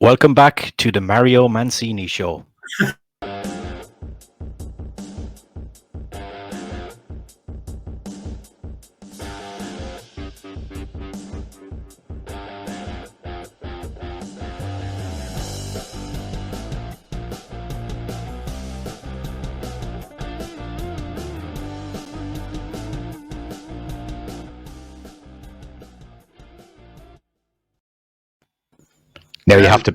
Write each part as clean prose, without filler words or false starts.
Welcome back to the Mario Mancini Show. Now you have to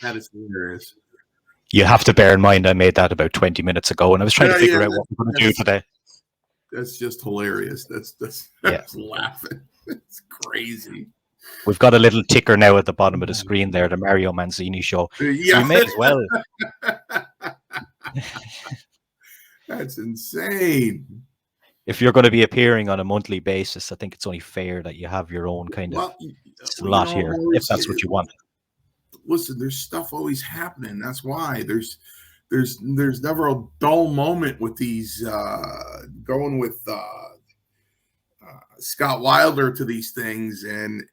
that is hilarious. You have to bear in mind I made that about 20 minutes ago, and I was trying to figure out what we're going to do today. That's just hilarious. That's laughing. It's crazy. We've got a little ticker now at the bottom of the screen there, the Mario Mancini Show. Yeah. We may as well. That's insane. If you're going to be appearing on a monthly basis, I think it's only fair that you have your own kind of slot here, if that's what you want. Listen, there's stuff always happening. That's why there's never a dull moment with these going with Scott Wilder to these things and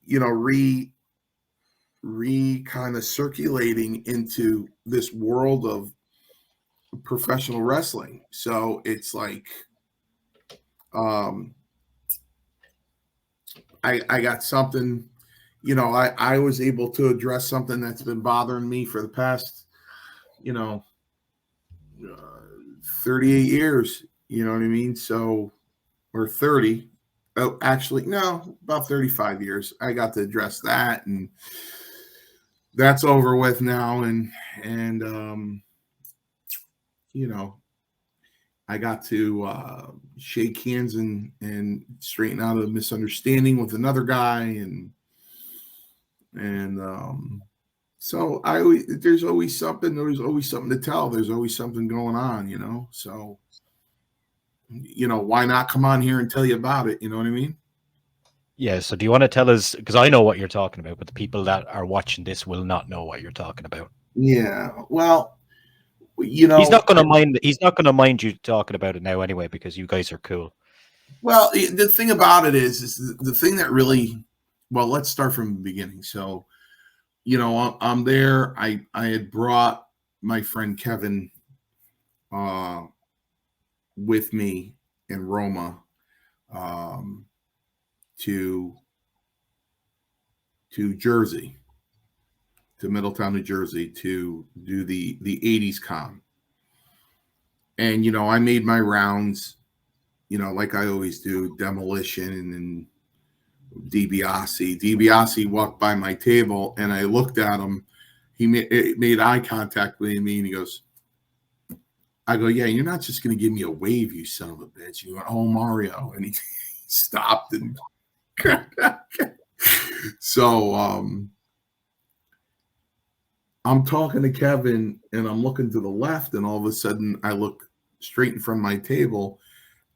re kind of circulating into this world of professional wrestling. So it's like I got something. I was able to address something that's been bothering me for the past, 38 years, you know what I mean? So, or 30, actually, no, about 35 years. I got to address that, and that's over with now. And I got to shake hands and straighten out a misunderstanding with another guy. And so there's always something to tell. There's always something going on, so, why not come on here and tell you about it? You know what I mean? Yeah. So do you want to tell us, because I know what you're talking about, but the people that are watching this will not know what you're talking about. Yeah. Well, he's not going to mind you talking about it now anyway, because you guys are cool. Well, the thing about it is the thing that really, well, let's start from the beginning. So, I'm there. I had brought my friend Kevin with me in Roma to Jersey, to Middletown, New Jersey, to do the 80s con. And, I made my rounds, like I always do, Demolition and DiBiase. DiBiase walked by my table, and I looked at him. He made eye contact with me, and he goes, I go, yeah, you're not just going to give me a wave, you son of a bitch. You went, oh, Mario. And he stopped. And so I'm talking to Kevin, and I'm looking to the left, and all of a sudden I look straight in front of my table,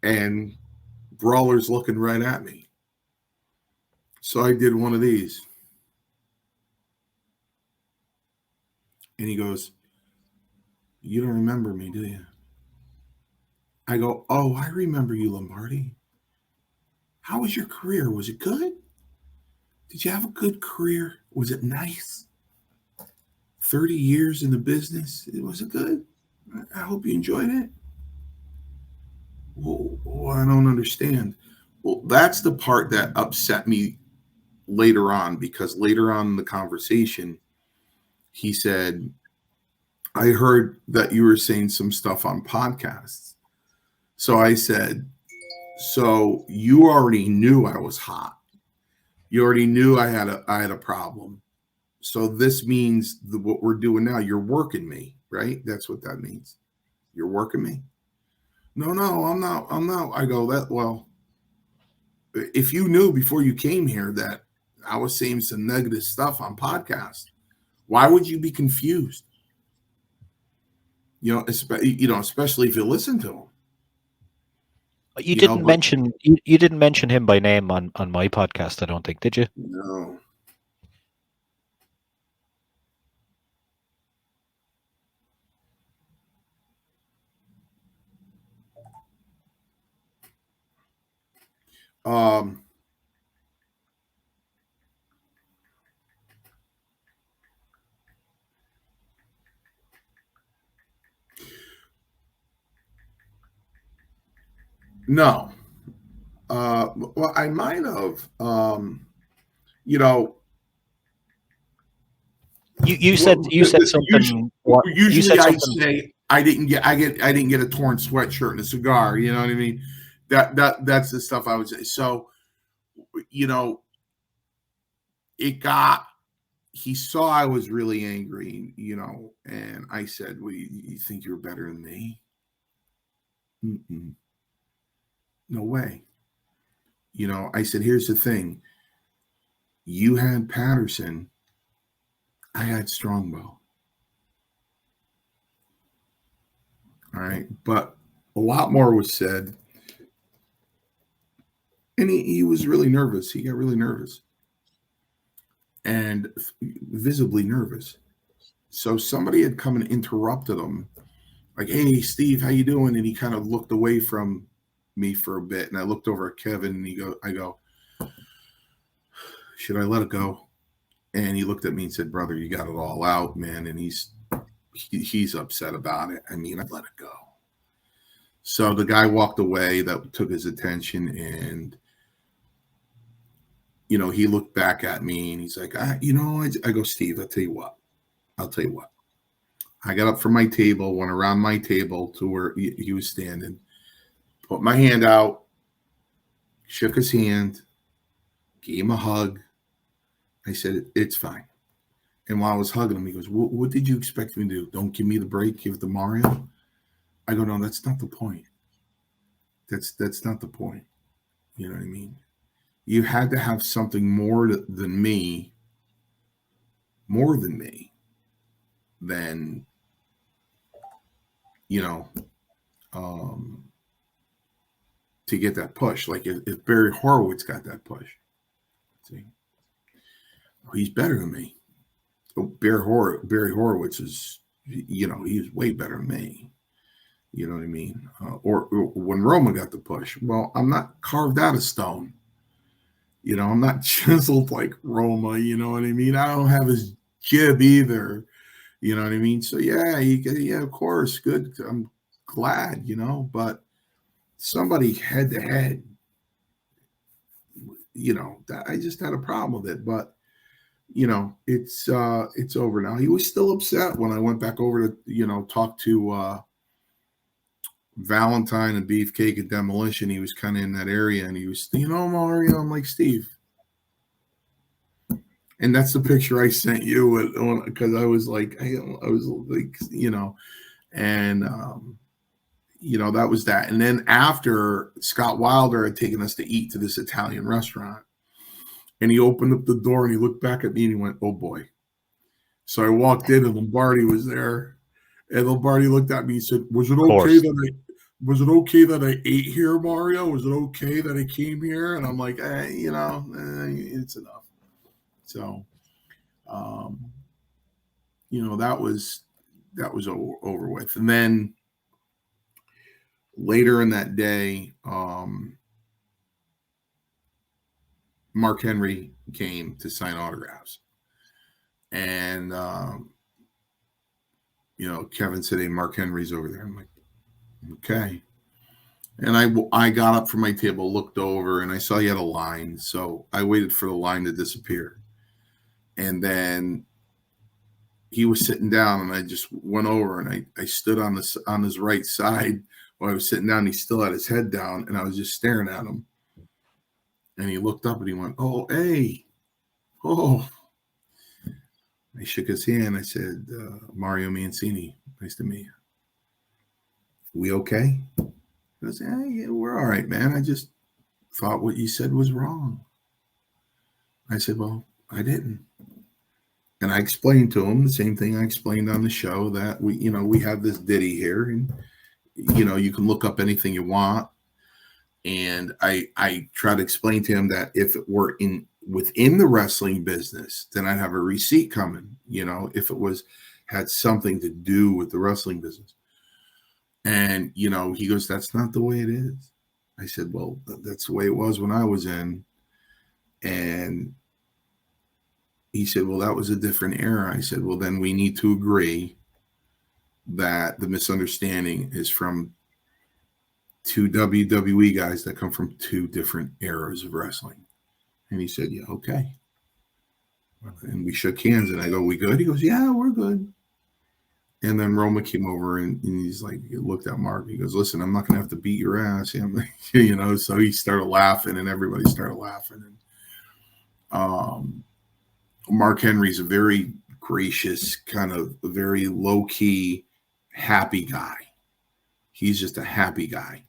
and Brawler's looking right at me. So I did one of these. And he goes, you don't remember me, do you? I go, oh, I remember you, Lombardi. How was your career? Was it good? Did you have a good career? Was it nice? 30 years in the business. Was it good? I hope you enjoyed it. Well, I don't understand. Well, that's the part that upset me later on, because later on in the conversation, he said, I heard that you were saying some stuff on podcasts. So I said, so you already knew I was hot. You already knew I had a problem. So this means what we're doing now, you're working me, right? That's what that means. You're working me. No, I'm not. I go, well, if you knew before you came here that I was saying some negative stuff on podcasts, why would you be confused? Especially if you listen to them. You didn't mention him by name on my podcast, I don't think, did you? No. No. Well, I might have. You know, You said something. What you usually said I something. say I didn't get a torn sweatshirt and a cigar. You know what I mean? That's the stuff I would say. So, you know, it got. He saw I was really angry, you know, and I said, "Well, you think you're better than me? Mm-mm, no way." You know, I said, "Here's the thing: you had Patterson, I had Strongbow. All right, but a lot more was said, and he was really nervous. He got really nervous and visibly nervous. So somebody had come and interrupted him, like, "Hey, Steve, how you doing?" And he kind of looked away from me for a bit, and I looked over at Kevin, and I go, "Should I let it go?" And he looked at me and said, "Brother, you got it all out, man." And he's upset about it. I mean, I let it go. So the guy walked away. That took his attention, and you know, he looked back at me and he's like, I go, "Steve, I'll tell you what. I'll tell you what." I got up from my table, went around my table to where he was standing, put my hand out, shook his hand, gave him a hug. I said, "It's fine." And while I was hugging him, he goes, "What did you expect me to do? Don't give me the break, give it to Mario?" I go, "No, that's not the point. That's not the point." You know what I mean? You had to have something more than me, than, you know, um, to get that push. Like if Barry Horowitz got that push, see, he's better than me. Oh, Barry Horowitz is, you know, he's way better than me. You know what I mean? Or when Roma got the push, well, I'm not carved out of stone. You know, I'm not chiseled like Roma. You know what I mean? I don't have his jib either. You know what I mean? So yeah, yeah, of course, good. I'm glad, you know, but somebody head to head, you know, I just had a problem with it. But you know, it's over now. He was still upset when I went back over to, you know, talk to Valentine and Beefcake and Demolition. He was kind of in that area, and he was, you know, Mario. I'm like, "Steve," and that's the picture I sent you because I was like, I was like, you know, and you know, that was that. And then after, Scott Wilder had taken us to eat to this Italian restaurant, and he opened up the door and he looked back at me and he went, "Oh boy." So I walked in and Lombardi was there, and Lombardi looked at me and said, "Was it Of okay course. that I ate here, Mario? Was it okay that I came here?" And I'm like, you know, it's enough. So, um, you know, that was over with. And then later in that day, Mark Henry came to sign autographs, and you know, Kevin said, "Hey, Mark Henry's over there." I'm like, "Okay." And I got up from my table, looked over, and I saw he had a line. So I waited for the line to disappear. And then he was sitting down, and I just went over and I stood on his right side while I was sitting down. He still had his head down, and I was just staring at him. And he looked up and he went, "Oh, hey, oh." I shook his hand. I said, "Mario Mancini, nice to meet you. We okay?" He goes, "Yeah, we're all right, man. I just thought what you said was wrong." I said, "Well, I didn't." And I explained to him the same thing I explained on the show, that we have this ditty here, and you can look up anything you want. And I try to explain to him that if it were within the wrestling business, then I'd have a receipt coming. If it had something to do with the wrestling business. And he goes, "That's not the way it is." I said, "Well, that's the way it was when I was in." And he said, "Well, that was a different era." I said, "Well, then we need to agree that the misunderstanding is from two WWE guys that come from two different eras of wrestling. And he said, yeah, okay. And we shook hands, and I go, we good? He goes, yeah, we're good. And then Roma came over, and he's like, he looked at Mark. He goes, listen, I'm not going to have to beat your ass. You know, so he started laughing, and everybody started laughing. And Mark Henry's a very gracious, kind of a very low-key, happy guy. He's just a happy guy.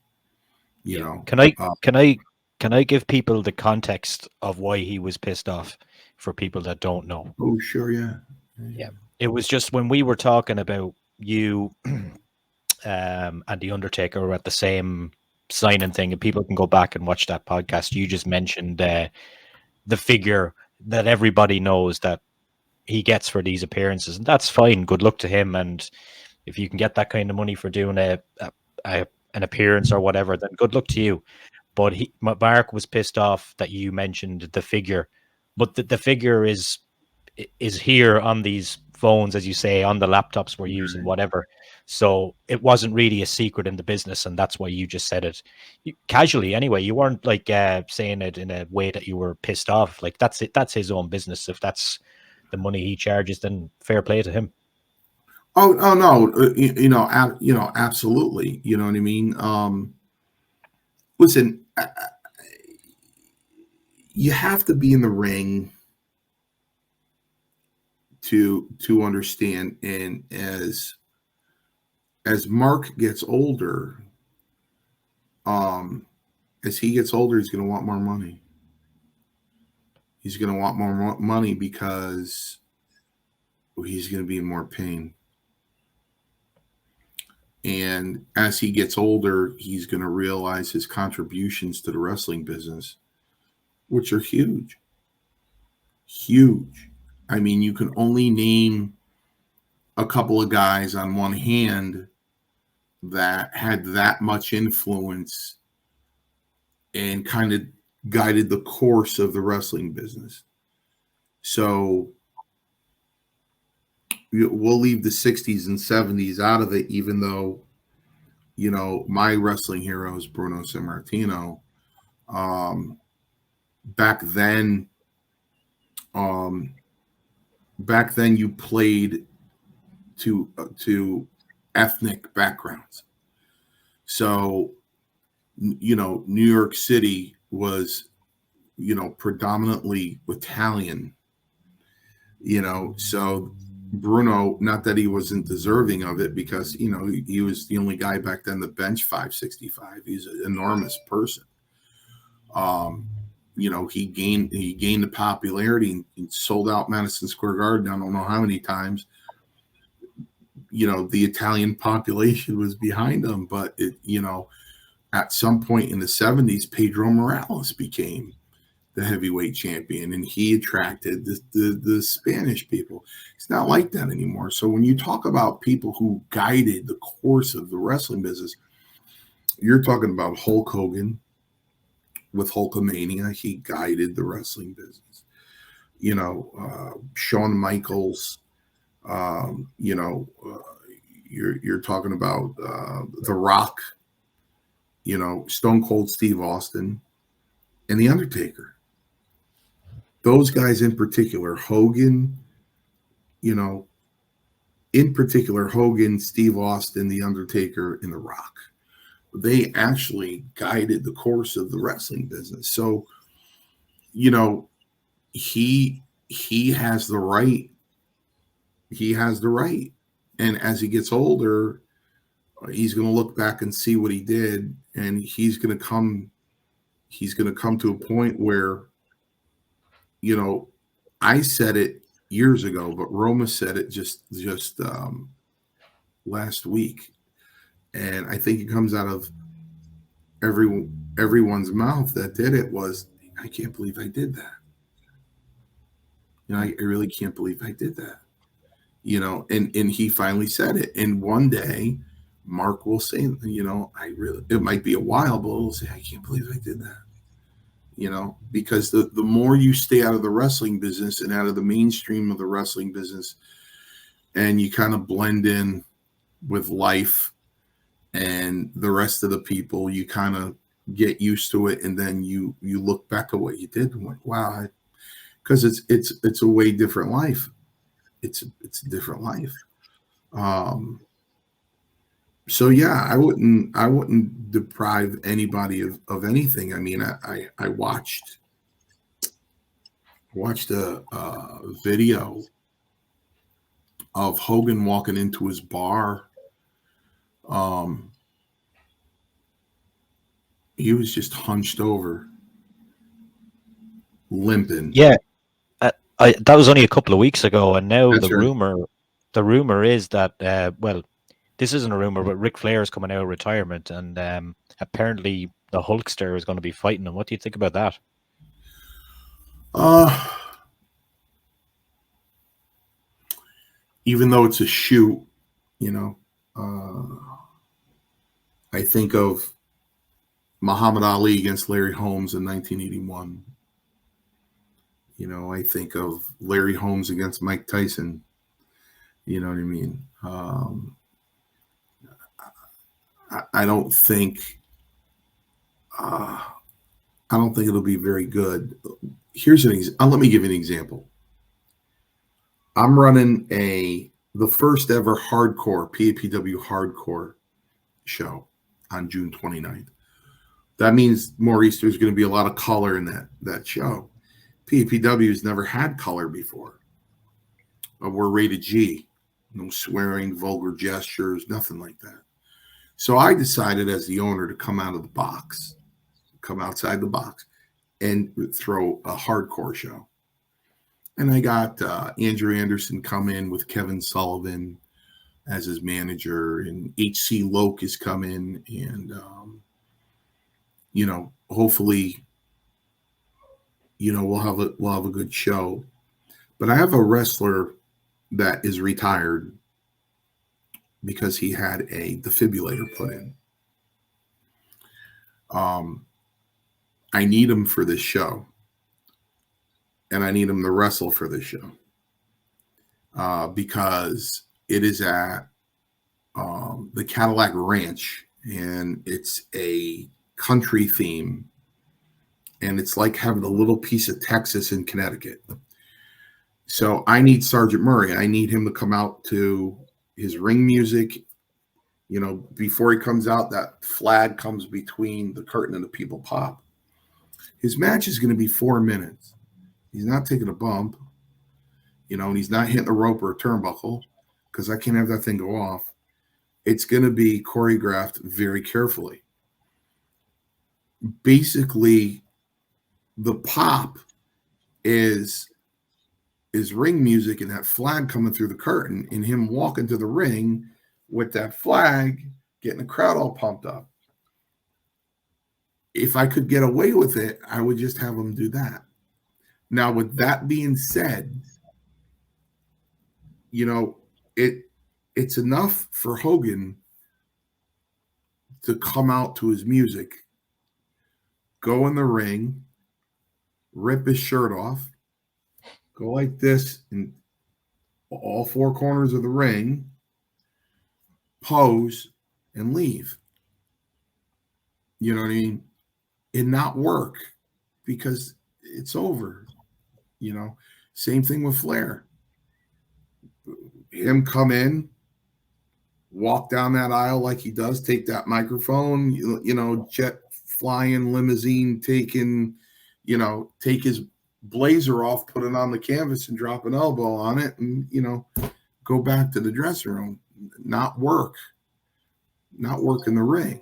You know. Can I give people the context of why he was pissed off for people that don't know? Oh, sure, yeah. Yeah. It was just when we were talking about you and The Undertaker were at the same signing thing, and people can go back and watch that podcast. You just mentioned the figure that everybody knows that he gets for these appearances, and that's fine. Good luck to him. And if you can get that kind of money for doing an appearance or whatever, then good luck to you. But Mark was pissed off that you mentioned the figure, but the figure is here on these phones, as you say, on the laptops we're using, whatever. So it wasn't really a secret in the business, and that's why you just said it casually. Anyway, you weren't like saying it in a way that you were pissed off. Like that's it. That's his own business. If that's the money he charges, then fair play to him. Oh no, absolutely. You know what I mean? Listen, you have to be in the ring to understand. And as Mark gets older, as he gets older, he's going to want more money. He's going to want more money because he's going to be in more pain. And as he gets older, he's going to realize his contributions to the wrestling business, which are huge. Huge. I mean, you can only name a couple of guys on one hand that had that much influence and kind of guided the course of the wrestling business. So we'll leave the 60s and 70s out of it, even though, you know, my wrestling hero is Bruno San Martino. Back then you played to ethnic backgrounds. So, you know, New York City was, you know, predominantly Italian, you know, so Bruno, not that he wasn't deserving of it, because, you know, he was the only guy back then to bench 565. He's an enormous person. You know, he gained the popularity and sold out Madison Square Garden. I don't know how many times. You know, the Italian population was behind him, but it, you know, at some point in the 70s, Pedro Morales became the heavyweight champion, and he attracted the Spanish people. It's not like that anymore. So when you talk about people who guided the course of the wrestling business, you're talking about Hulk Hogan. With Hulkamania, he guided the wrestling business. You know, Shawn Michaels. You know, you're talking about The Rock. You know, Stone Cold Steve Austin, and The Undertaker. Those guys in particular, Hogan. You know, in particular, Hogan, Steve Austin, The Undertaker, and The Rock. They actually guided the course of the wrestling business. So, you know, he has the right. He has the right. And as he gets older, he's going to look back and see what he did, and he's going to come to a point where, you know, I said it years ago, but Roma said it just last week. And I think it comes out of everyone's mouth that did it was, I can't believe I did that. You know, I really can't believe I did that. You know, and he finally said it. And one day, Mark will say, you know, it might be a while, but he'll say, I can't believe I did that. You know, because the more you stay out of the wrestling business and out of the mainstream of the wrestling business, and you kind of blend in with life, and the rest of the people, you kind of get used to it, and then you look back at what you did and like, wow, because it's a way different life. It's a different life. Um, so yeah, I wouldn't deprive anybody of anything. I mean, I watched a video of Hogan walking into his bar. Um, he was just hunched over, limping. Yeah, that was only a couple of weeks ago, and now That's right. the rumor is that well, this isn't a rumor, but Ric Flair is coming out of retirement, and apparently the Hulkster is going to be fighting him. What do you think about that? Uh, even though it's a shoot, you know, I think of Muhammad Ali against Larry Holmes in 1981. I think of Larry Holmes against Mike Tyson. You know what I mean? I don't think uh, I don't think it'll be very good. Here's let me give you an example. I'm running the first ever hardcore PAPW hardcore show on June 29th. That means, Maurice, there's going to be a lot of color in that show. PAPW has never had color before. We're rated G. No swearing, vulgar gestures, nothing like that. So I decided as the owner to come outside the box, and throw a hardcore show. And I got Andrew Anderson come in with Kevin Sullivan as his manager, and H.C. Loke is coming, and hopefully, we'll have a good show. But I have a wrestler that is retired because he had a defibrillator put in. I need him for this show, and I need him to wrestle for this show because it is at the Cadillac Ranch, and it's a country theme, and it's like having a little piece of Texas in Connecticut. So I need Sergeant Murray. I need him to come out to his ring music. Before he comes out, that flag comes between the curtain and the people pop. His match is going to be 4 minutes. He's not taking a bump, and he's not hitting a rope or a turnbuckle because I can't have that thing go off. It's going to be choreographed very carefully. Basically, the pop is ring music and that flag coming through the curtain and him walking to the ring with that flag, getting the crowd all pumped up. If I could get away with it, I would just have him do that. Now, with that being said, it's enough for Hogan to come out to his music, go in the ring, rip his shirt off, go like this in all four corners of the ring, pose, and leave. You know what I mean? And not work because it's over. Same thing with Flair. Him come in, walk down that aisle like he does, take that microphone, jet flying, limousine taking, take his blazer off, put it on the canvas and drop an elbow on it and, go back to the dressing room, not work in the ring.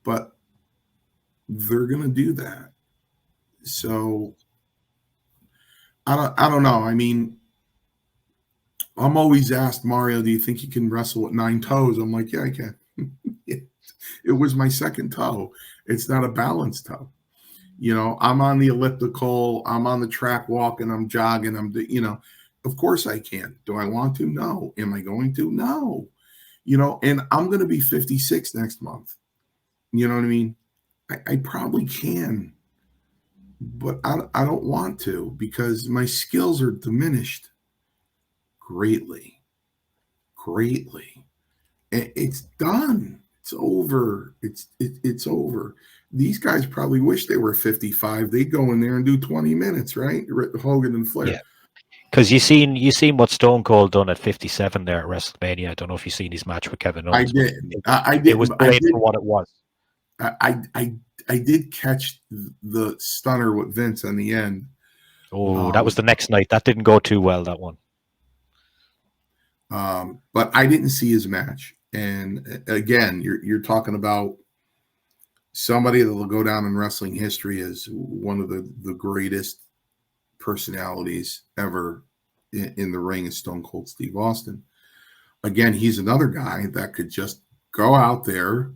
But they're going to do that. So I don't know. I mean, I'm always asked, Mario, do you think you can wrestle with 9 toes? I'm like, yeah, I can. It was my second toe. It's not a balanced toe. I'm on the elliptical, I'm on the track walking, I'm jogging, of course I can. Do I want to? No. Am I going to? No. And I'm going to be 56 next month. You know what I mean? I probably can, but I don't want to because my skills are diminished greatly. It's done. It's over. It's over. These guys probably wish they were 55. They'd go in there and do 20 minutes, right? Hogan and Flair. Yeah. Because you seen what Stone Cold done at 57 there at WrestleMania. I don't know if you've seen his match with Kevin I Owens. did. I It did. was I great did. for what it was. I did catch the stunner with Vince on the end. Oh, that was the next night. That didn't go too well, that one. But I didn't see his match. And again, you're talking about somebody that will go down in wrestling history as one of the greatest personalities ever in the ring is Stone Cold Steve Austin. Again, he's another guy that could just go out there,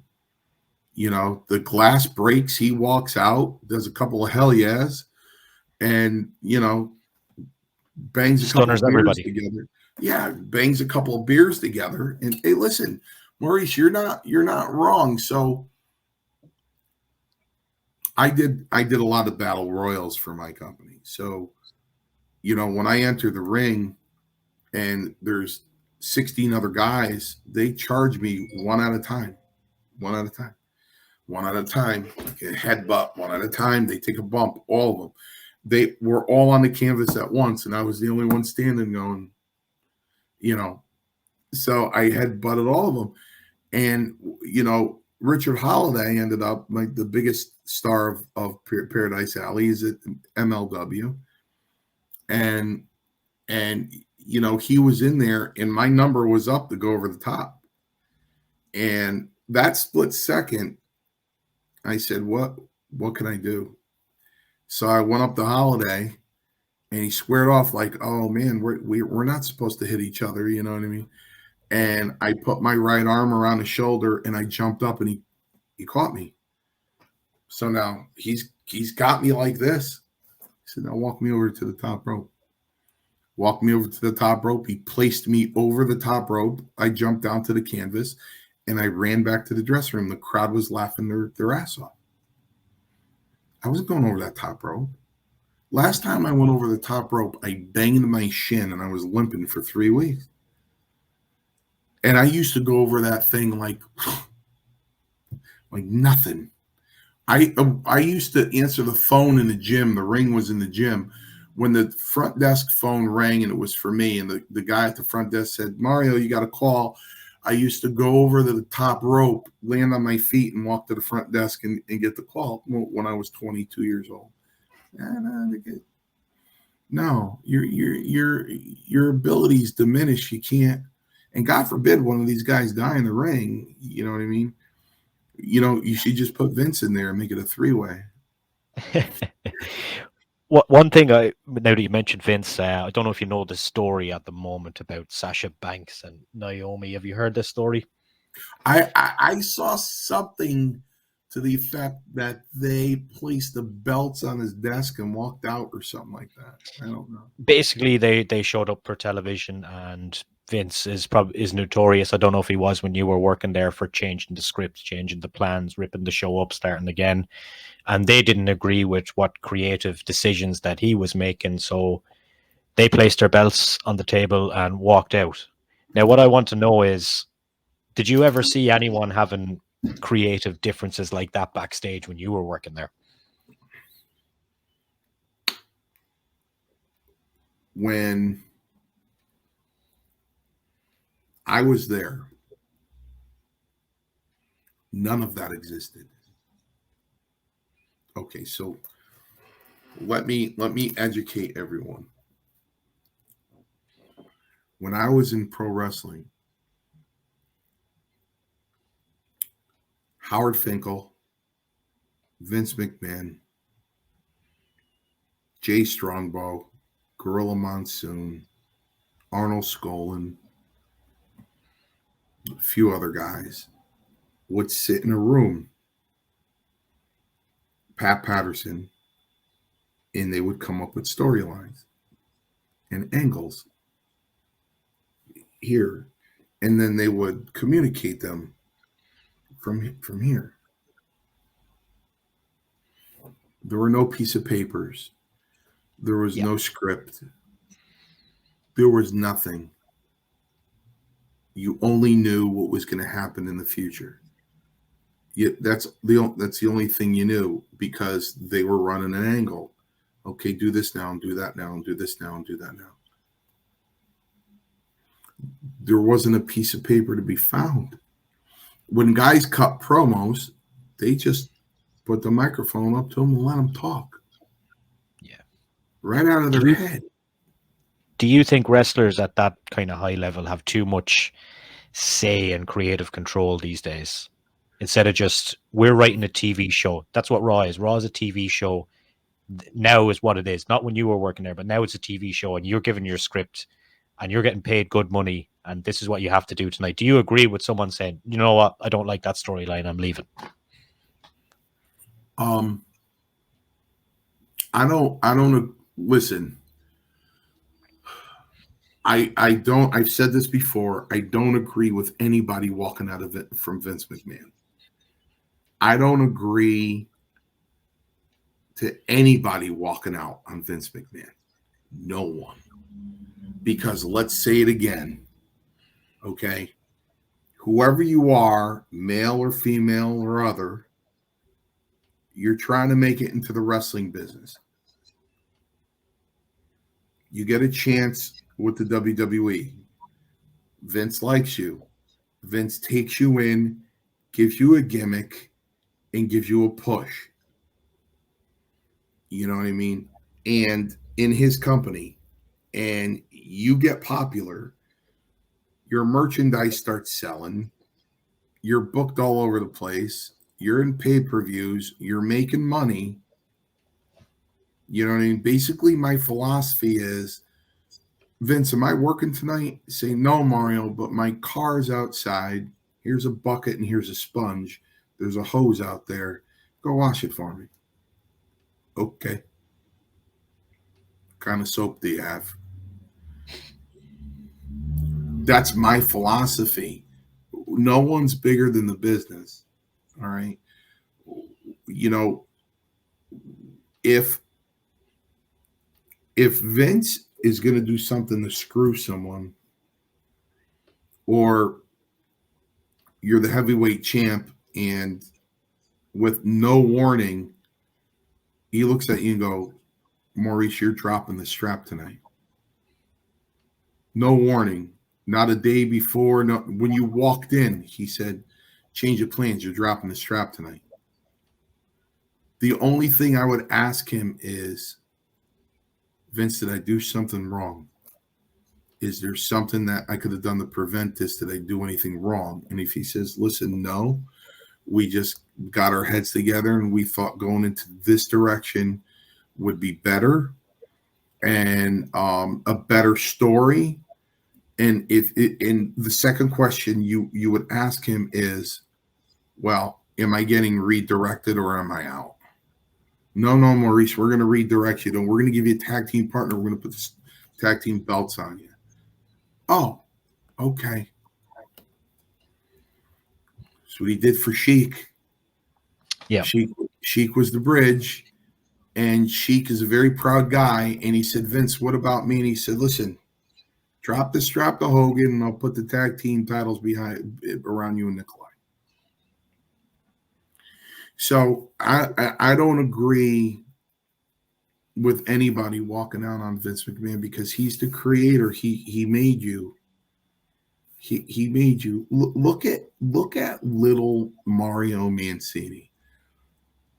the glass breaks, he walks out, does a couple of hell yes, and, bangs a couple Stunners of beers everybody. together. Yeah, bangs a couple of beers together. And hey, listen, Maurice, you're not wrong. So I did a lot of battle royals for my company. So, when I enter the ring and there's 16 other guys, they charge me one at a time. One at a time. One at a time. Like a headbutt, one at a time. They take a bump, all of them. They were all on the canvas at once, and I was the only one standing going, So I headbutted all of them. And, Richard Holiday ended up like the biggest star of Paradise Alley. He's at MLW. And he was in there and my number was up to go over the top. And that split second, I said, what can I do? So I went up to Holiday and he squared off like, oh man, we're not supposed to hit each other. You know what I mean? And I put my right arm around his shoulder and I jumped up and he caught me. So now he's got me like this. He said, now walk me over to the top rope. Walked me over to the top rope. He placed me over the top rope. I jumped down to the canvas and I ran back to the dressing room. The crowd was laughing their ass off. I wasn't going over that top rope. Last time I went over the top rope, I banged my shin and I was limping for 3 weeks. And I used to go over that thing like nothing. I used to answer the phone in the gym. The ring was in the gym. When the front desk phone rang and it was for me, and the guy at the front desk said, Mario, you got a call. I used to go over to the top rope, land on my feet, and walk to the front desk and get the call when I was 22 years old. No, your abilities diminish. You can't, and God forbid one of these guys die in the ring. You know what I mean? You should just put Vince in there and make it a 3-way. One thing now that you mentioned Vince, I don't know if you know the story at the moment about Sasha Banks and Naomi. Have you heard this story? I saw something to the effect that they placed the belts on his desk and walked out or something like that. I don't know. Basically, they showed up for television, and Vince is notorious. I don't know if he was when you were working there for changing the scripts, changing the plans, ripping the show up, starting again. And they didn't agree with what creative decisions that he was making, so they placed their belts on the table and walked out. Now, what I want to know is, did you ever see anyone having creative differences like that backstage when you were working there? When I was there, none of that existed. Okay, so let me educate everyone. When I was in pro wrestling, Howard Finkel, Vince McMahon, Jay Strongbow, Gorilla Monsoon, Arnold Skolin, a few other guys would sit in a room, Pat Patterson, and they would come up with storylines and angles here, and then they would communicate them from here. There were no piece of papers. There was no script. There was nothing. You only knew what was going to happen in the future. That's the only thing you knew, because they were running an angle. Okay, do this now and do that now and do this now and do that now. There wasn't a piece of paper to be found. When guys cut promos, they just put the microphone up to them and let them talk. Yeah. Right out of their head. Do you think wrestlers at that kind of high level have too much say and creative control these days? Instead of just, we're writing a TV show. That's what Raw is. Raw is a TV show. Now is what it is. Not when you were working there, but now it's a TV show, and you're given your script and you're getting paid good money, and this is what you have to do tonight. Do you agree with someone saying, you know what, I don't like that storyline, I'm leaving? I don't listen. I've said this before. I don't agree with anybody walking out of it from Vince McMahon. I don't agree to anybody walking out on Vince McMahon. No one. Because let's say it again. Okay. Whoever you are, male or female or other, you're trying to make it into the wrestling business. You get a chance with the WWE. Vince likes you. Vince takes you in, gives you a gimmick, and gives you a push. You know what I mean? And in his company, and you get popular, your merchandise starts selling, you're booked all over the place, you're in pay-per-views, you're making money. You know what I mean? Basically, my philosophy is, Vince, am I working tonight? Say, no, Mario, but my car's outside. Here's a bucket and here's a sponge. There's a hose out there. Go wash it for me. Okay. What kind of soap do you have? That's my philosophy. No one's bigger than the business. All right. You know, if Vince is going to do something to screw someone, or you're the heavyweight champ and with no warning, he looks at you and go, Maurice, you're dropping the strap tonight. No warning. Not a day before. No, when you walked in, he said, change of plans. You're dropping the strap tonight. The only thing I would ask him is, Vince, did I do something wrong? Is there something that I could have done to prevent this? Did I do anything wrong? And if he says, listen, no, we just got our heads together and we thought going into this direction would be better and a better story. And and the second question you would ask him is, well, am I getting redirected or am I out? No, Maurice, we're going to redirect you. We're going to give you a tag team partner. We're going to put the tag team belts on you. Oh, okay. That's what he did for Sheik. Yeah. Sheik was the bridge, and Sheik is a very proud guy. And he said, Vince, what about me? And he said, listen, drop the strap to Hogan, and I'll put the tag team titles around you and Nikolai. So I don't agree with anybody walking out on Vince McMahon because he's the creator. He made you. He made you. Look at little Mario Mancini.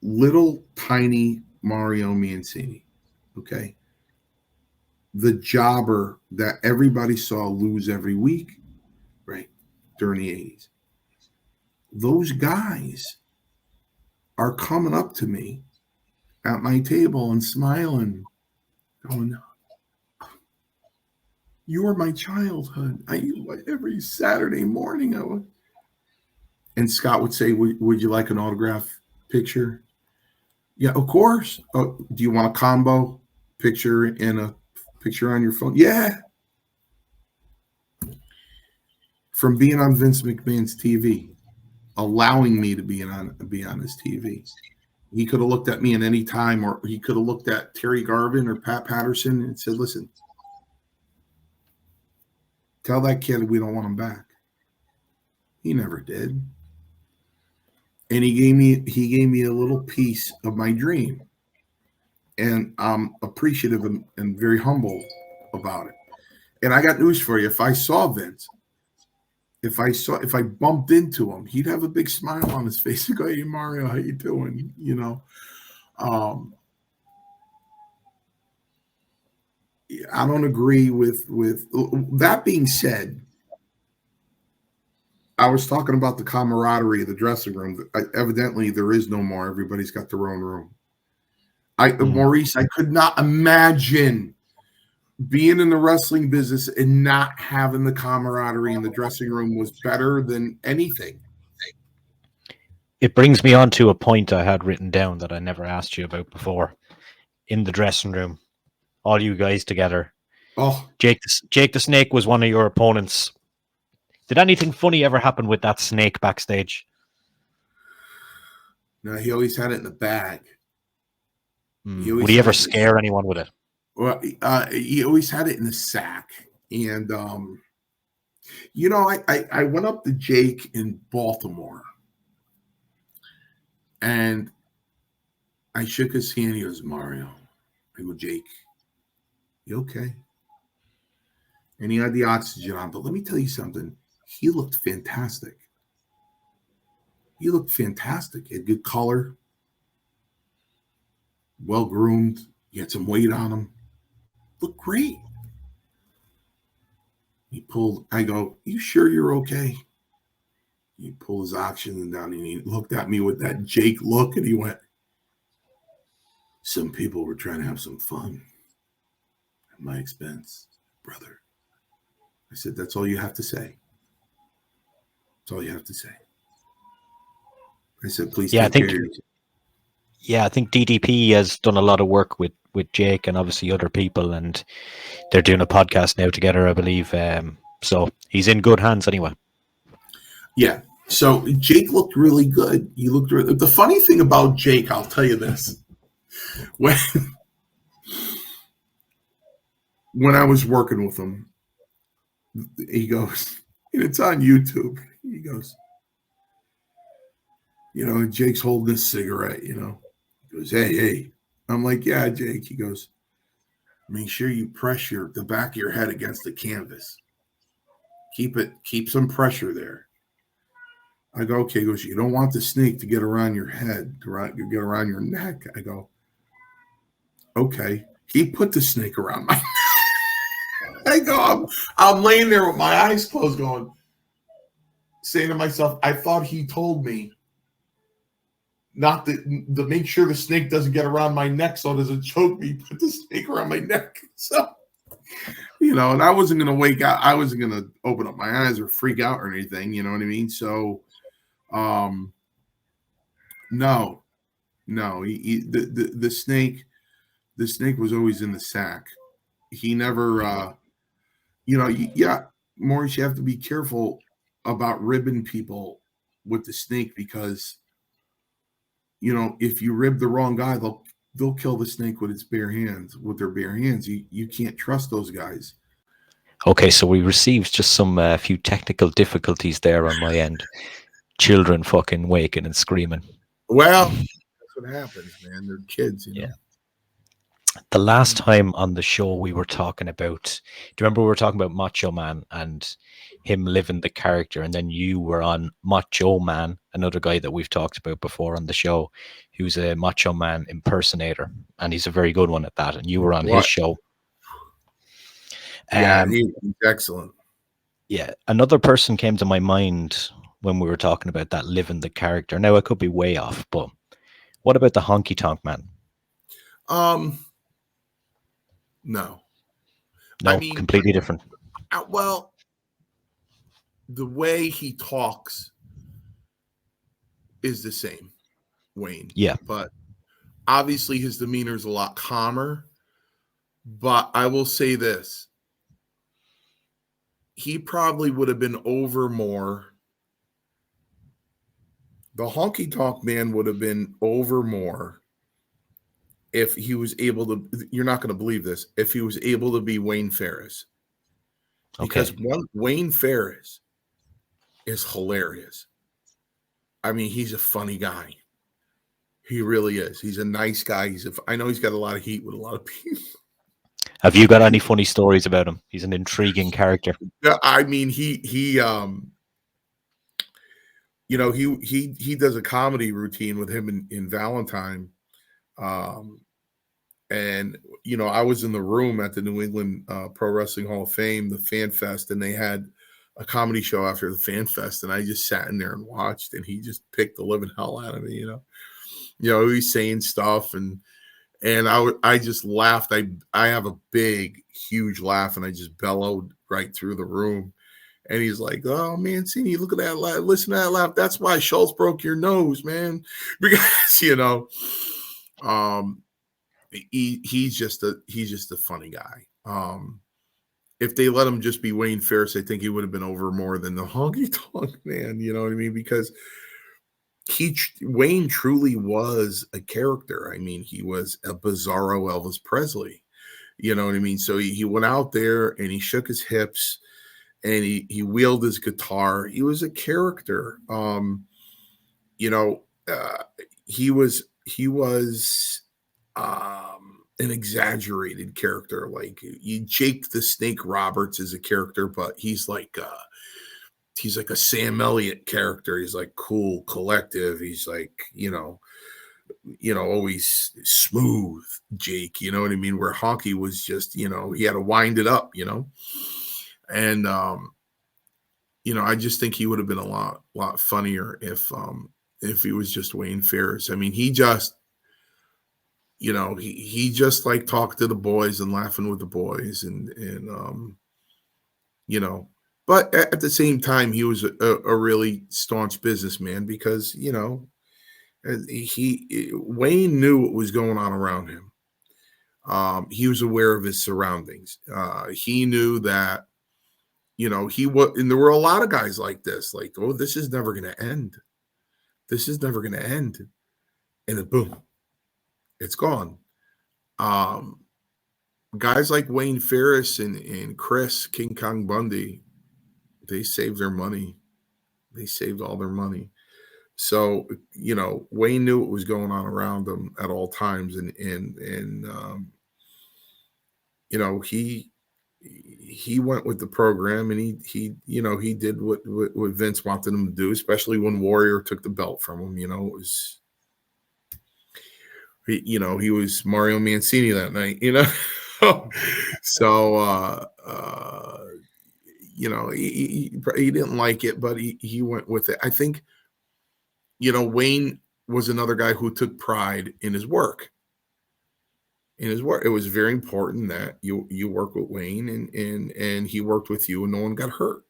Little tiny Mario Mancini. Okay. The jobber that everybody saw lose every week, right, during the 80s. Those guys are coming up to me at my table and smiling, going, you are my childhood. Every Saturday morning, and Scott would say, would you like an autograph picture? Yeah, of course. Oh, do you want a combo picture and a picture on your phone? Yeah. From being on Vince McMahon's TV, allowing me to be on his TV. He could have looked at me at any time, or he could have looked at Terry Garvin or Pat Patterson and said, listen, tell that kid we don't want him back. He never did. And he gave me a little piece of my dream. And I'm appreciative and very humble about it. And I got news for you. If I saw Vince, if I bumped into him, he'd have a big smile on his face and go, "Hey Mario, how you doing?" Um, I don't agree with that being said. I was talking about the camaraderie of the dressing room. Evidently, there is no more. Everybody's got their own room. Maurice, I could not imagine being in the wrestling business and not having the camaraderie in the dressing room was better than anything. It brings me on to a point I had written down that I never asked you about before. In the dressing room, all you guys together. Oh, Jake the Snake was one of your opponents. Did anything funny ever happen with that snake backstage? no, he always had it in the bag. Would he ever scare anyone with it? Well, he always had it in the sack. And, I went up to Jake in Baltimore and I shook his hand. He goes, "Mario." I go, "Jake, you okay?" And he had the oxygen on. But let me tell you something. He looked fantastic. He looked fantastic. He had good color, well groomed. He had some weight on him. Looked great. I go, "You sure you're okay?" He pulled his oxygen down and he looked at me with that Jake look and he went, "Some people were trying to have some fun at my expense, brother." I said, "That's all you have to say. That's all you have to say." I said, "Please take care of yourself." Yeah, I think DDP has done a lot of work with Jake and obviously other people, and they're doing a podcast now together, I believe. So he's in good hands anyway. Yeah. So Jake looked really good. The funny thing about Jake, I'll tell you this. When I was working with him, he goes, and it's on YouTube. He goes, Jake's holding this cigarette, He goes, hey. I'm like, "Yeah, Jake." He goes, "Make sure you press the back of your head against the canvas. Keep some pressure there." I go, "Okay." He goes, "You don't want the snake to get around your head, get around your neck." I go, "Okay." He put the snake around my I go, I'm laying there with my eyes closed going, saying to myself, I thought he told me not to make sure the snake doesn't get around my neck so it doesn't choke me. Put the snake around my neck. So, and I wasn't going to wake out. I wasn't going to open up my eyes or freak out or anything. You know what I mean? So, no, the snake was always in the sack. He never, yeah, Maurice, you have to be careful about ribbing people with the snake because, if you rib the wrong guy, they'll kill the snake with their bare hands. You can't trust those guys. Okay, so we received just some few technical difficulties there on my end. Children fucking waking and screaming. Well, that's what happens, man. They're kids, Yeah. The last time on the show we were talking about, do you remember we were talking about Macho Man and him living the character, and then you were on Macho Man, another guy that we've talked about before on the show, who's a Macho Man impersonator, and he's a very good one at that, and you were on his show. Yeah, he's excellent. Yeah, another person came to my mind when we were talking about that living the character. Now, I could be way off, but what about the Honky Tonk Man? No. No, completely different. Well, the way he talks is the same, Wayne. Yeah. But obviously his demeanor is a lot calmer. But I will say this. He probably would have been over more. The Honky Tonk Man would have been over more if he was able to, you're not going to believe this, if he was able to be Wayne Ferris. Because Wayne Ferris is hilarious. I mean, he's a funny guy. He really is. He's a nice guy. I know he's got a lot of heat with a lot of people. Have you got any funny stories about him? He's an intriguing character. Yeah, I mean, he does a comedy routine with him in Valentine. And I was in the room at the New England Pro Wrestling Hall of Fame, the Fan Fest, and they had a comedy show after the Fan Fest, and I just sat in there and watched, and he just picked the living hell out of me. He's saying stuff, and I just laughed. I have a big, huge laugh, and I just bellowed right through the room. And he's like, "Oh, Mancini, look at that laugh. Listen to that laugh. That's why Schultz broke your nose, man." Because he's just a funny guy. If they let him just be Wayne Ferris, I think he would have been over more than the Honky Tonk Man. You know what I mean? Because Wayne truly was a character. I mean, he was a bizarro Elvis Presley. You know what I mean? So he went out there and he shook his hips and he wheeled his guitar. He was a character. He was an exaggerated character. Like Jake the Snake Roberts is a character, but he's like a Sam Elliott character. He's like cool, collective. He's like, always smooth Jake, you know what I mean? Where Honky was just, he had to wind it up, and, I just think he would have been a lot funnier if he was just Wayne Ferris. I mean, he just, he just like talked to the boys and laughing with the boys and but at the same time, he was a really staunch businessman because, Wayne knew what was going on around him. He was aware of his surroundings. He knew that, and there were a lot of guys like this, like, oh, this is never going to end. This is never going to end. And then boom, it's gone. Guys like Wayne Ferris and Chris King Kong Bundy, they saved their money. They saved all their money. So, Wayne knew what was going on around them at all times. And he went with the program and he did what Vince wanted him to do, especially when Warrior took the belt from him. It was, he was Mario Mancini that night, So, he didn't like it, but he went with it. I think, Wayne was another guy who took pride in his work. It was very important that you work with Wayne and he worked with you and no one got hurt.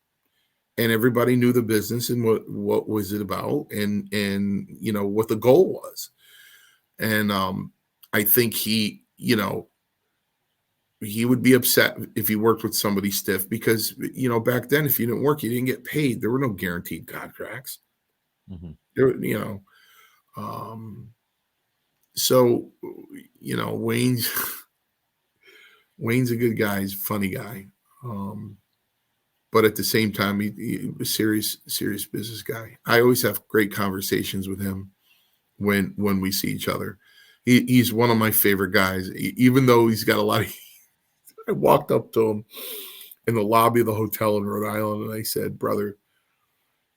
And everybody knew the business and what was it about and what the goal was. And I think he would be upset if he worked with somebody stiff because, back then, if you didn't work, you didn't get paid. There were no guaranteed contracts. Mm-hmm. So, Wayne's a good guy. He's a funny guy. But at the same time, he was serious business guy. I always have great conversations with him when we see each other. He's one of my favorite guys, even though he's got a lot of. I walked up to him in the lobby of the hotel in Rhode Island, and I said, "Brother,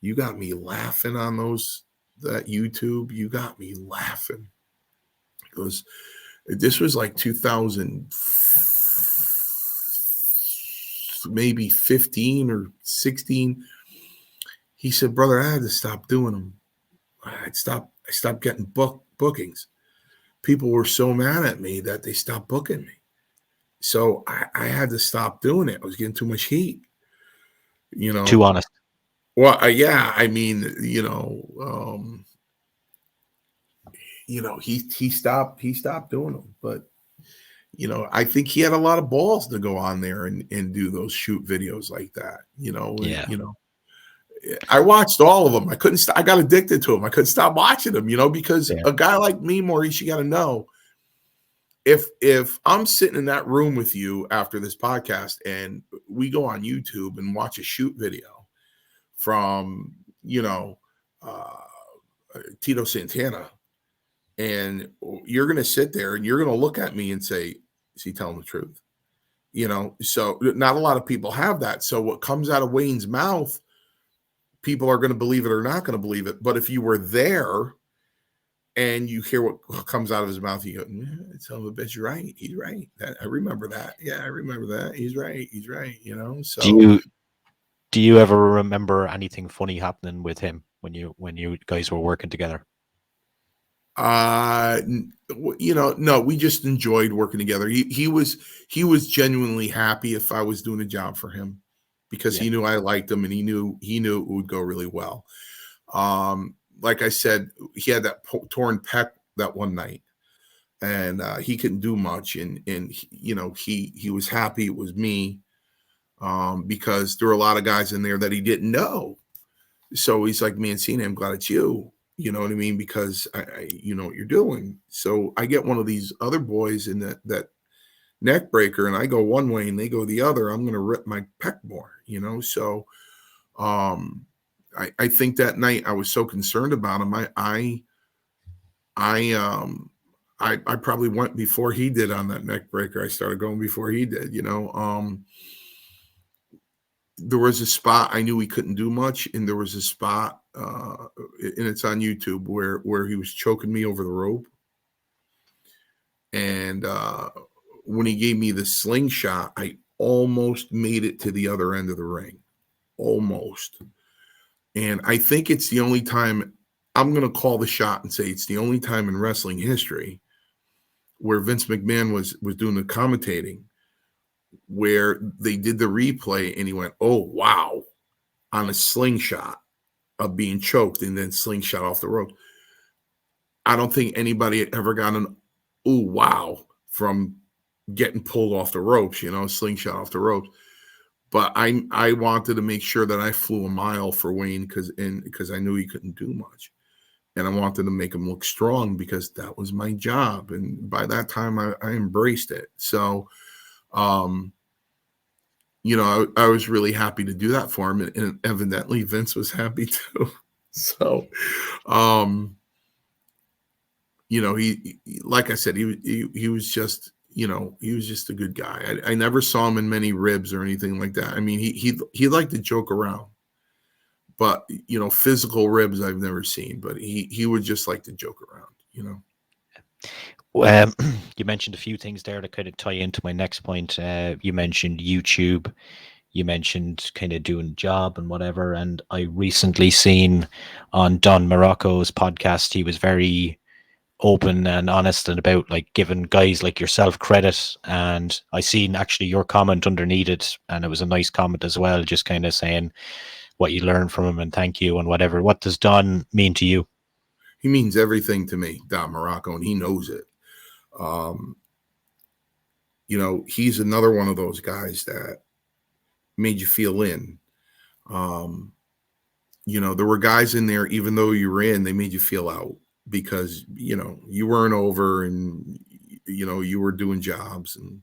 you got me laughing on that YouTube. You got me laughing." He goes, "This was like 2000, maybe 15 or 16." He said, "Brother, I had to stop doing them. I stopped getting bookings. People were so mad at me that they stopped booking me. So I had to stop doing it. I was getting too much heat, Too honest. Well, yeah, I mean, he stopped doing them, but I think he had a lot of balls to go on there and do those shoot videos like that. Yeah. I watched all of them. I couldn't I got addicted to them. I couldn't stop watching them, because a guy like me, Maurice, you got to know. If I'm sitting in that room with you after this podcast and we go on YouTube and watch a shoot video, from, uh, Tito Santana. And you're going to sit there and you're going to look at me and say, is he telling the truth? So not a lot of people have that. So what comes out of Wayne's mouth, people are going to believe it or not going to believe it. But if you were there and you hear what comes out of his mouth, you go, son of a bitch, you're right. He's right. I remember that. Yeah, I remember that. He's right. He's right. So do you ever remember anything funny happening with him when you guys were working together? No, we just enjoyed working together. He was genuinely happy if I was doing a job for him, because he knew I liked him and he knew it would go really well. Like I said, he had that torn pec that one night, and he couldn't do much, and he was happy it was me, because there were a lot of guys in there that he didn't know. So he's like, Mancini, I'm glad it's you. You know what I mean? Because I you know what you're doing. So I get one of these other boys in that neck breaker, and I go one way and they go the other. I'm going to rip my pec more, So I think that night I was so concerned about him. I probably went before he did on that neck breaker. I started going before he did, There was a spot I knew he couldn't do much, and there was a spot, and it's on YouTube, where he was choking me over the rope, and when he gave me the slingshot, I almost made it to the other end of the ring, almost. And I think it's the only time, I'm going to call the shot and say it's the only time in wrestling history where Vince McMahon was doing the commentating, where they did the replay and he went, oh, wow, on a slingshot of being choked and then slingshot off the rope. I don't think anybody had ever got an, oh, wow, from getting pulled off the ropes, slingshot off the ropes. But I wanted to make sure that I flew a mile for Wayne, because I knew he couldn't do much. And I wanted to make him look strong, because that was my job. And by that time, I embraced it. So, I was really happy to do that for him. And evidently, Vince was happy too. So, he like I said, he was just, he was just a good guy. I never saw him in many ribs or anything like that. I mean, he liked to joke around. But, physical ribs I've never seen, but he would just like to joke around, You mentioned a few things there that kind of tie into my next point. You mentioned YouTube, you mentioned kind of doing a job and whatever. And I recently seen on Don Morocco's podcast, he was very open and honest and about like giving guys like yourself credit. And I seen actually your comment underneath it, and it was a nice comment as well, just kind of saying what you learned from him and thank you and whatever. What does Don mean to you? He means everything to me, Don Morocco, and he knows it. He's another one of those guys that made you feel in. There were guys in there, even though you were in, they made you feel out, because, you weren't over, and, you were doing jobs. And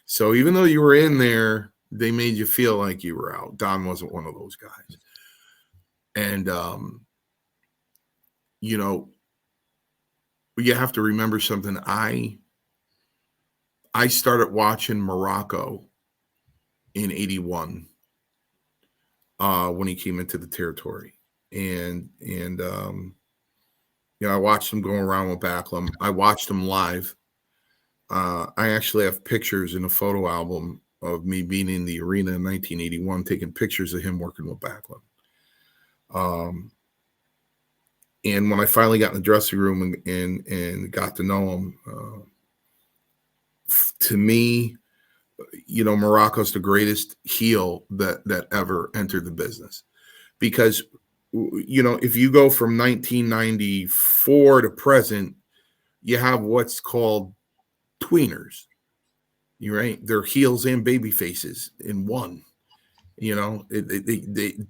so even though you were in there, they made you feel like you were out. Don wasn't one of those guys. And, you have to remember something. I started watching Morocco in 81 when he came into the territory. And I watched him going around with Backlund. I watched him live. I actually have pictures in a photo album of me being in the arena in 1981, taking pictures of him working with Backlund. And when I finally got in the dressing room and got to know him, to me, Morocco's the greatest heel that ever entered the business. Because, if you go from 1994 to present, you have what's called tweeners. You're right. They're heels and baby faces in one.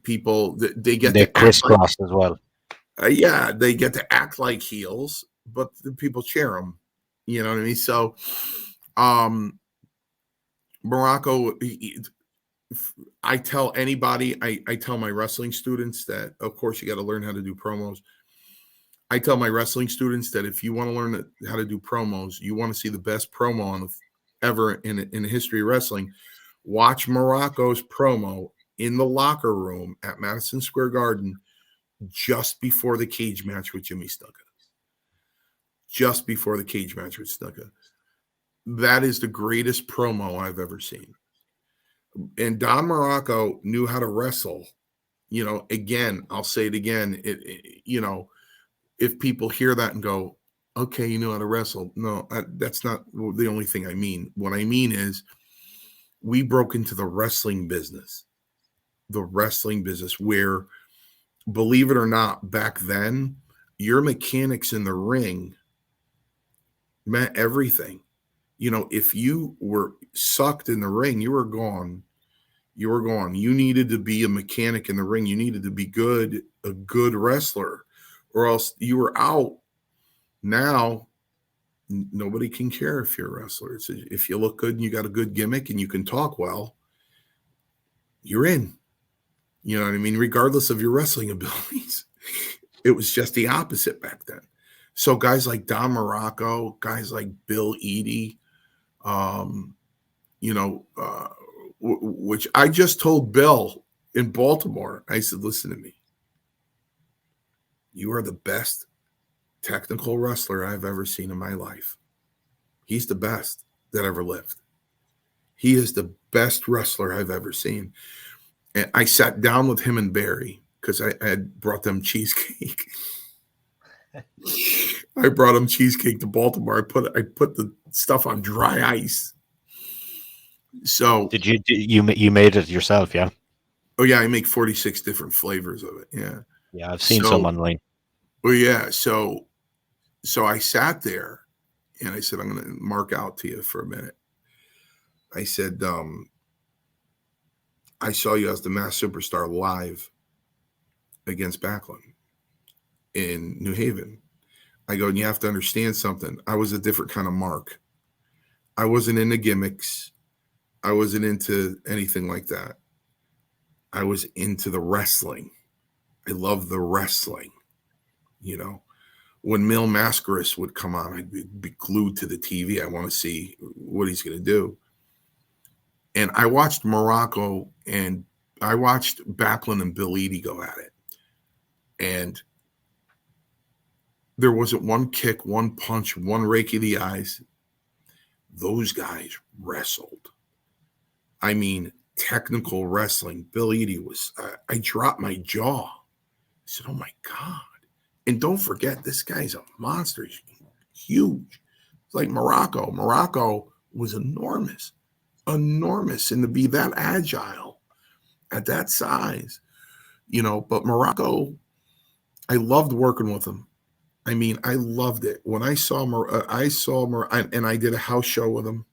People get They to act like, crisscross as well. they get to act like heels, but the people cheer them. You know what I mean? So, Morocco, I tell anybody, I tell my wrestling students that, of course, you got to learn how to do promos. I tell my wrestling students that if you want to learn how to do promos, you want to see the best promo on ever in the history of wrestling, watch Morocco's promo in the locker room at Madison Square Garden just before the cage match with Jimmy Snuka. Just before the cage match with Snuka. That is the greatest promo I've ever seen. And Don Morocco knew how to wrestle. You know, again, I'll say it again. You know, if people hear that and go, okay, you know how to wrestle. No, that's not the only thing I mean. What I mean is we broke into the wrestling business where, believe it or not, back then, your mechanics in the ring meant everything. You know, if you were sucked in the ring, you were gone. You were gone. You needed to be a mechanic in the ring. You needed to be a good wrestler, or else you were out. Now, nobody can care if you're a wrestler. If you look good and you got a good gimmick and you can talk well, you're in. You know what I mean? Regardless of your wrestling abilities. It was just the opposite back then. So guys like Don Morocco, guys like Bill Eadie, you know, which I just told Bill in Baltimore. I said, listen to me. You are the best technical wrestler I've ever seen in my life. He's the best that ever lived. He is the best wrestler I've ever seen. And I sat down with him and Barry because I had brought them cheesecake. I brought him cheesecake to Baltimore. I put the stuff on dry ice. So Did you made it yourself? Yeah. oh yeah, I make 46 different flavors of it. Yeah. Yeah, I've seen some So online. oh yeah, so I sat there and I said, I'm going to mark out to you for a minute. I said, I saw you as the Masked Superstar live against Backlund in New Haven. I go, and you have to understand something. I was a different kind of Mark. I wasn't into gimmicks. I wasn't into anything like that. I was into the wrestling. I love the wrestling. You know, when Mil Mascaras would come on, I'd be glued to the TV. I want to see what he's going to do. And I watched Morocco and I watched Backlund and Bill Eadie go at it. And there wasn't one kick, one punch, one rake of the eyes. Those guys wrestled. I mean, technical wrestling. Bill Eadie was, I dropped my jaw. I said, oh my God. And don't forget, this guy's a monster. He's huge. It's like Morocco. Morocco was enormous. Enormous. And to be that agile at that size, you know, but Morocco, I loved working with him. I mean, I loved it. When I saw and I did a house show with him.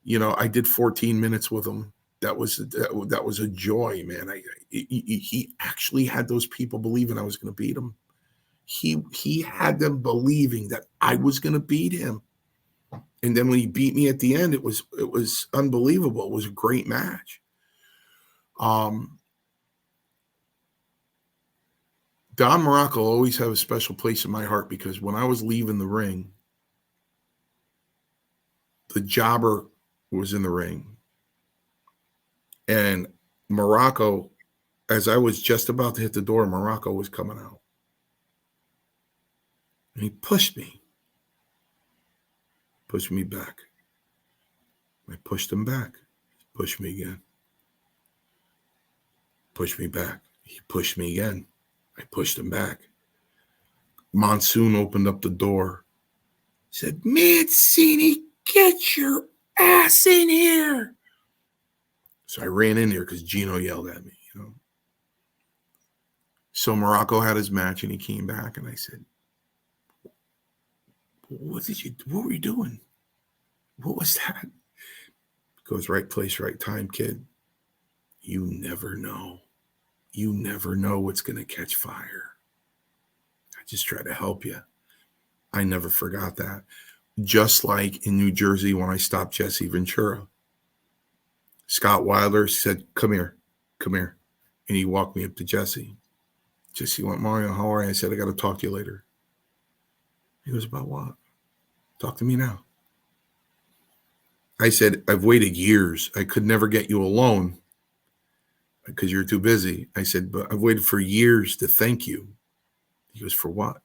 You know, I did 14 minutes with him. That was a joy, man. He actually had those people believing I was going to beat him. He had them believing that I was going to beat him. And then when he beat me at the end, it was unbelievable. It was a great match. Don Morocco will always have a special place in my heart because when I was leaving the ring, the jobber was in the ring. And Morocco, as I was just about to hit the door, Morocco was coming out. And he pushed me back. I pushed him back. He pushed me again. Pushed me back. He pushed me again. I pushed him back. Monsoon opened up the door. Said, Mancini, get your ass in here. So I ran in there because Gino yelled at me, you know. So Morocco had his match and he came back and I said, what were you doing? What was that? He goes, right place, right time, kid. You never know. You never know what's going to catch fire. I just try to help you. I never forgot that. Just like in New Jersey when I stopped Jesse Ventura. Scott Wilder said, come here. And he walked me up to Jesse. Jesse went, Mario, how are you? I said, I got to talk to you later. He goes, about what? Talk to me now. I said, I've waited years. I could never get you alone because you're too busy. I said, but I've waited for years to thank you. He goes, for what?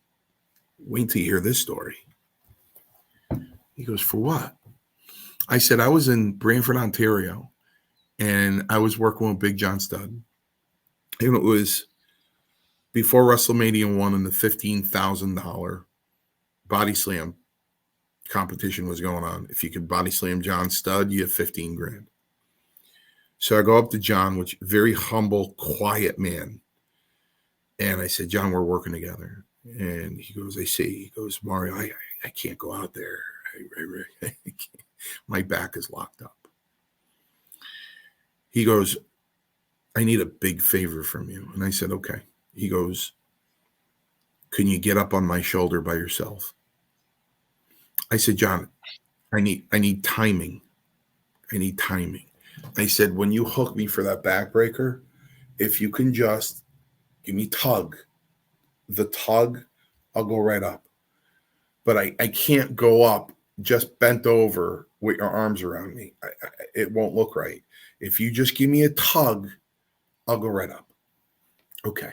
Wait till you hear this story. He goes, for what? I said, I was in Brantford, Ontario, and I was working with Big John Studd. And it was before WrestleMania 1 and the $15,000 body slam competition was going on. If you could body slam John Studd, you have 15 grand. So I go up to John, which very humble, quiet man. And I said, John, we're working together. And he goes, I see. He goes, Mario, I can't go out there. I can't. My back is locked up. He goes, I need a big favor from you. And I said, okay. He goes, can you get up on my shoulder by yourself? I said, John, I need timing. I need timing. I said, when you hook me for that backbreaker, if you can just give me the tug, I'll go right up. But I can't go up just bent over with your arms around me. It won't look right. If you just give me a tug, I'll go right up. Okay.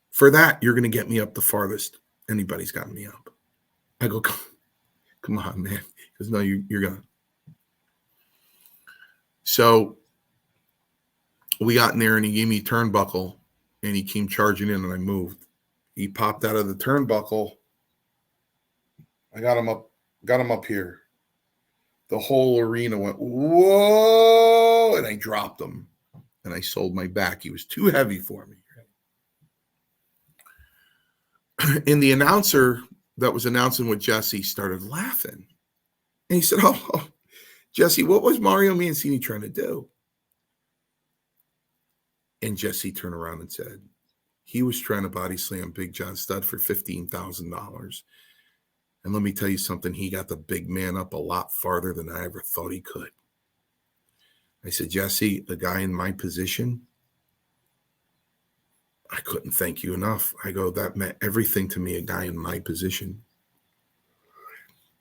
For that, you're going to get me up the farthest anybody's gotten me up. I go, come on, man. He goes, no, you're going to. So we got in there and he gave me a turnbuckle and he came charging in and I moved. He popped out of the turnbuckle. I got him up here. The whole arena went, whoa, and I dropped him and I sold my back. He was too heavy for me. And the announcer that was announcing with Jesse started laughing. And he said, oh, Jesse, what was Mario Mancini trying to do? And Jesse turned around and said, he was trying to body slam Big John Studd for $15,000. And let me tell you something, he got the big man up a lot farther than I ever thought he could. I said, Jesse, a guy in my position, I couldn't thank you enough. I go, that meant everything to me, a guy in my position.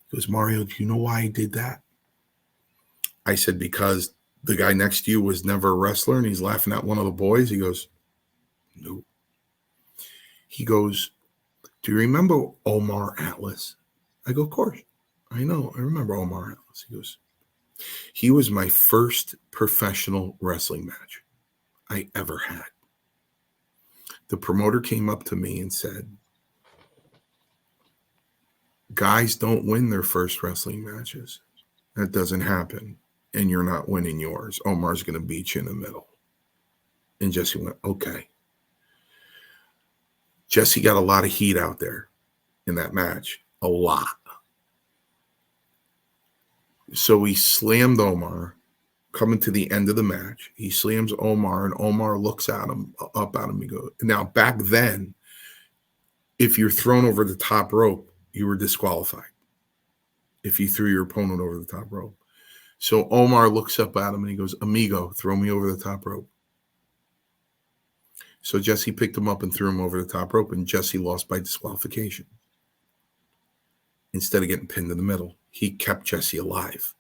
He goes, Mario, do you know why I did that? I said, because the guy next to you was never a wrestler and he's laughing at one of the boys. He goes, no. He goes, do you remember Omar Atlas? I go, of course. I know. I remember Omar Atlas. He goes, he was my first professional wrestling match I ever had. The promoter came up to me and said, guys don't win their first wrestling matches. That doesn't happen. And you're not winning yours. Omar's going to beat you in the middle. And Jesse went, okay. Jesse got a lot of heat out there in that match. A lot. So he slammed Omar coming to the end of the match. He slams Omar and Omar looks at him, up at him. He goes, now back then, if you're thrown over the top rope, you were disqualified. If you threw your opponent over the top rope. So Omar looks up at him and he goes, amigo, throw me over the top rope. So Jesse picked him up and threw him over the top rope, and Jesse lost by disqualification. Instead of getting pinned in the middle, he kept Jesse alive.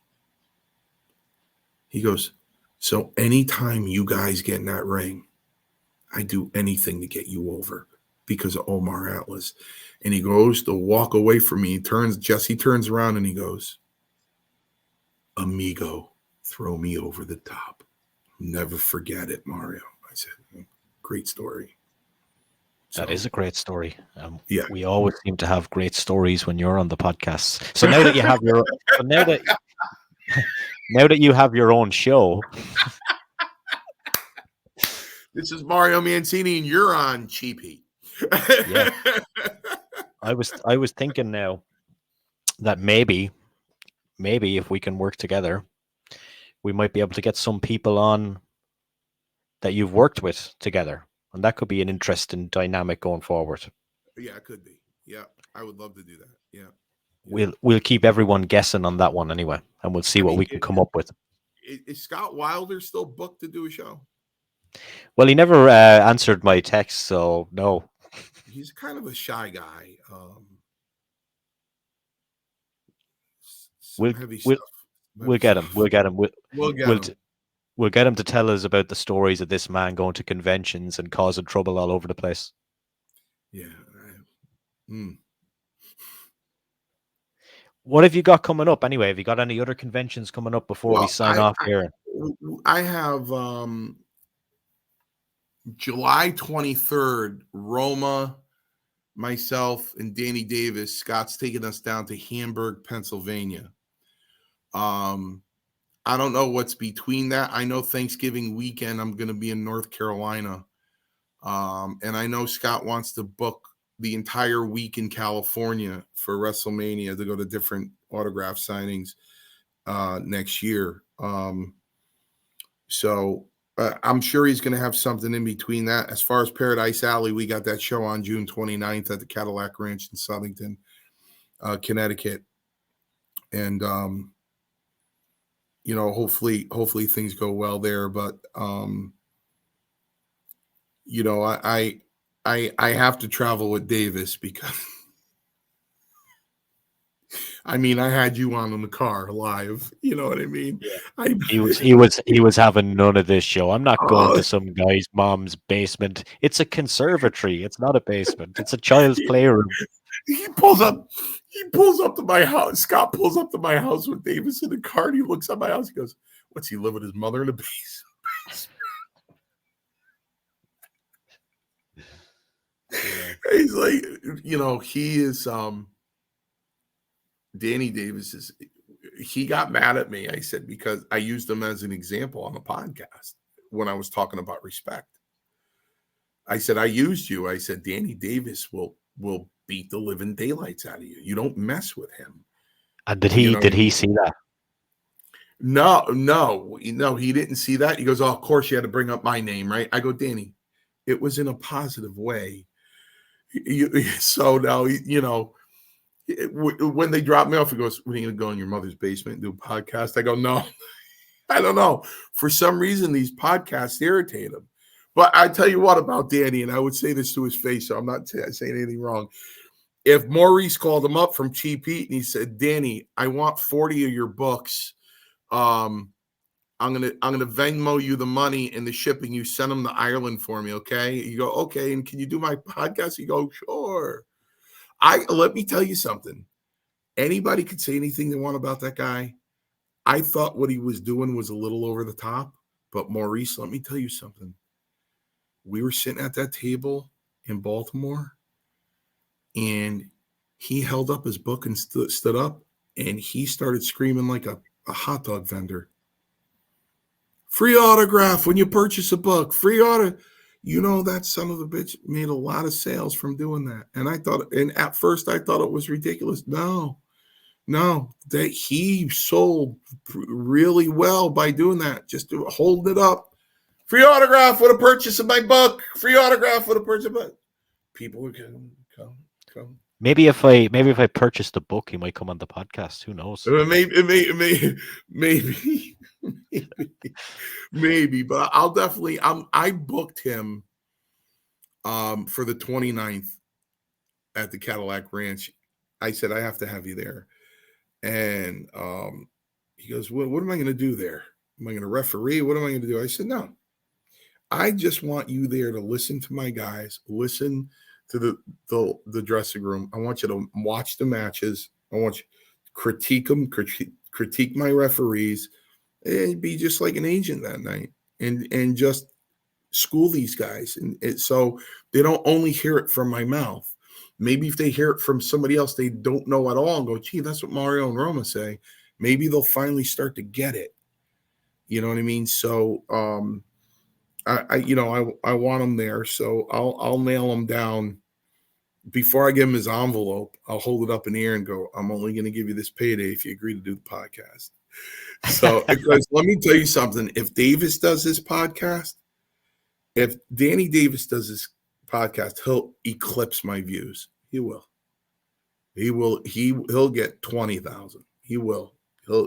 He goes, so anytime you guys get in that ring, I do anything to get you over because of Omar Atlas. And he goes to walk away from me. Jesse turns around and he goes, amigo, throw me over the top. Never forget it, Mario. I said, great story. That is a great story. Yeah, we always seem to have great stories when you're on the podcast. So now that you have your, now that you have your own show, this is Mario Mancini, and you're on Cheapy. Yeah. I was thinking now that maybe if we can work together, we might be able to get some people on that you've worked with together. And that could be an interesting dynamic going forward. Yeah, it could be. Yeah, I would love to do that. Yeah. We'll keep everyone guessing on that one anyway, and we'll see what we can come up with. is Scott Wilder still booked to do a show? Well, he never answered my text, so no. He's kind of a shy guy. Some We'll heavy we'll stuff. we'll Heavy get him. stuff. We'll get him. We'll get We'll him. we'll get him to tell us about the stories of this man going to conventions and causing trouble all over the place. Yeah. What have you got coming up anyway? Have you got any other conventions coming up before we sign off here? I have July 23rd, Roma, myself, and Danny Davis. Scott's taking us down to Hamburg, Pennsylvania. I don't know what's between that. I know Thanksgiving weekend I'm going to be in North Carolina. And I know Scott wants to book the entire week in California for WrestleMania to go to different autograph signings next year. So I'm sure he's going to have something in between that. As far as Paradise Alley, we got that show on June 29th at the Cadillac Ranch in Southington, Connecticut. And, hopefully things go well there. But, I have to travel with Davis because I had you on in the car live. You know what I mean? Yeah. He was having none of this show. I'm not going to some guy's mom's basement. It's a conservatory. It's not a basement. It's a child's playroom. He pulls up to my house. Scott pulls up to my house with Davis in the car. And he looks at my house. He goes, "What's he live with his mother in the basement?" Yeah. He's like, he is Danny Davis he got mad at me, I said, because I used him as an example on the podcast when I was talking about respect. I said, I used you. I said, Danny Davis will beat the living daylights out of you. You don't mess with him. And did he see that? No, he didn't see that. He goes, "Oh, of course you had to bring up my name, right?" I go, "Danny, it was in a positive way." So now, when they drop me off, he goes, "What are you going to go in your mother's basement and do a podcast?" I go, "No, I don't know. For some reason, these podcasts irritate him." But I tell you what about Danny, and I would say this to his face, so I'm not saying anything wrong. If Maurice called him up from Cheap Heat and he said, "Danny, I want 40 of your books. I'm gonna Venmo you the money and the shipping. You send them to Ireland for me, okay?" You go, "Okay, and can you do my podcast?" You go, "Sure." Let me tell you something. Anybody could say anything they want about that guy. I thought what he was doing was a little over the top, but Maurice, let me tell you something. We were sitting at that table in Baltimore, and he held up his book and stood up, and he started screaming like a hot dog vendor. "Free autograph when you purchase a book. Free autograph." That son of a bitch made a lot of sales from doing that. And at first I thought it was ridiculous. No, that he sold really well by doing that. Just to hold it up. "Free autograph with a purchase of my book. Free autograph with a purchase of my book." People would come. Maybe if I purchased the book, he might come on the podcast. Who knows? Maybe, but I'll definitely. I booked him for the 29th at the Cadillac Ranch. I said, "I have to have you there," and he goes, "What am I going to do there? Am I going to referee? What am I going to do?" I said, "No, I just want you there to listen to my guys, listen to the dressing room. I want you to watch the matches. I want you to critique them, critique my referees, and be just like an agent that night, and just school these guys. And so they don't only hear it from my mouth. Maybe if they hear it from somebody else they don't know at all and go, gee, that's what Mario and Roma say, maybe they'll finally start to get it. You know what I mean? So I want him there. So I'll nail him down. Before I give him his envelope, I'll hold it up in the air and go, I'm only going to give you this payday if you agree to do the podcast. So because let me tell you something. If Davis does his podcast, if Danny Davis does his podcast, he'll eclipse my views. He will. He'll get 20,000. He will.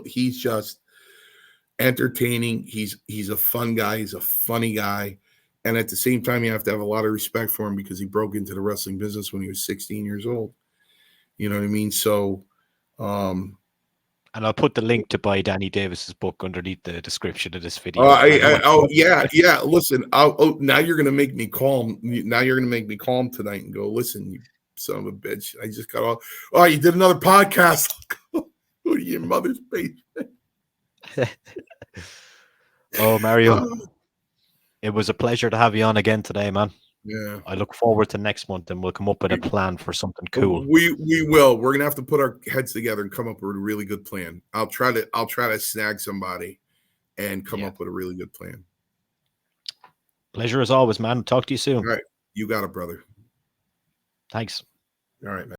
He's just, entertaining. He's a fun guy. He's a funny guy. And at the same time, you have to have a lot of respect for him because he broke into the wrestling business when he was 16 years old. You know what I mean? So, and I'll put the link to buy Danny Davis's book underneath the description of this video. yeah. Listen, now you're gonna make me calm. Now you're gonna make me calm tonight and go, listen, you son of a bitch. I just got off. Oh, you did another podcast. Go to your mother's basement. Oh, Mario, it was a pleasure to have you on again today, man. Yeah. I look forward to next month, and we'll come up with a plan for something cool. We will. We're gonna have to put our heads together and come up with a really good plan. I'll try to snag somebody and come up with a really good plan. Pleasure as always, man. Talk to you soon. All right. You got it, brother. Thanks. All right, man.